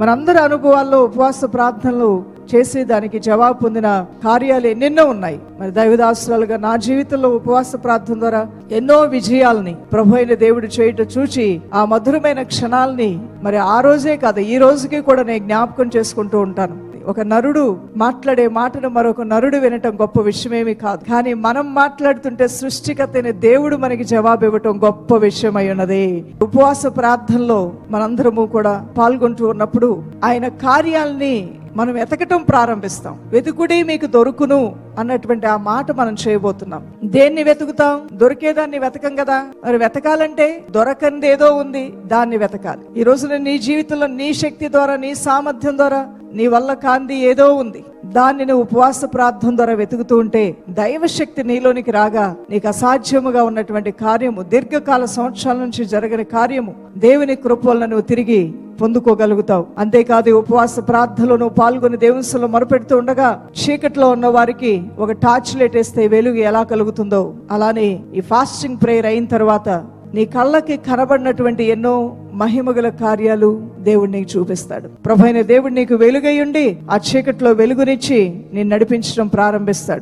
మనందరి అనుభవాల్లో ఉపవాస ప్రార్థనలు చేసేదానికి జవాబు పొందిన కార్యాలు ఎన్నెన్నో ఉన్నాయి. మరి దైవదాసులుగా నా జీవితంలో ఉపవాస ప్రార్థన ద్వారా ఎన్నో విజయాల్ని ప్రభు అయిన దేవుడు చేయటం చూచి ఆ మధురమైన క్షణాలని మరి ఆ రోజే కాదు, ఈ రోజుకి కూడా నేను జ్ఞాపకం చేసుకుంటూ ఉంటాను. ఒక నరుడు మాట్లాడే మాటను మరొక నరుడు వినటం గొప్ప విషయమేమి కాదు, కానీ మనం మాట్లాడుతుంటే సృష్టికర్త అయిన దేవుడు మనకి జవాబు ఇవ్వటం గొప్ప విషయం అయి ఉన్నది. ఉపవాస ప్రార్థనలో మనందరము కూడా పాల్గొంటూ ఉన్నప్పుడు ఆయన కార్యాలని మనం వెతకటం ప్రారంభిస్తాం. వెతుకుడి మీకు దొరుకును అన్నటువంటి ఆ మాట మనం చేయబోతున్నాం. దేన్ని వెతుకుతాం? దొరికేదాన్ని వెతకం కదా. మరి వెతకాలంటే దొరకంది ఏదో ఉంది, దాన్ని వెతకాలి. ఈ రోజున నీ జీవితంలో నీ శక్తి ద్వారా, నీ సామర్థ్యం ద్వారా, నీ వల్ల కాంది ఏదో ఉంది. దాన్ని నువ్వు ఉపవాస ప్రార్థన ద్వారా వెతుకుతూ ఉంటే దైవశక్తి నీలోనికి రాగా నీకు అసాధ్యముగా ఉన్నటువంటి కార్యము, దీర్ఘకాల సంవత్సరాల నుంచి జరగని కార్యము దేవుని కృప వలన నువ్వు తిరిగి పొందుకోగలుగుతావు. అంతేకాదు ఉపవాస ప్రార్థనలో నువ్వు పాల్గొని దేవునిలో మొరపెడుతూ ఉండగా చీకట్లో ఉన్న వారికి ఒక టార్చ్ లైట్ వేస్తే వెలుగు ఎలా కలుగుతుందో అలానే ఈ ఫాస్టింగ్ ప్రేయర్ అయిన తర్వాత నీ కళ్ళకి కనబడినటువంటి ఎన్నో మహిమగల కార్యాలు దేవుడు నీకు చూపిస్తాడు. ప్రభువైన దేవుడు నీకు వెలుగై ఉండి ఆ చీకట్లో వెలుగునిచ్చి నేను నడిపించడం ప్రారంభిస్తాడు.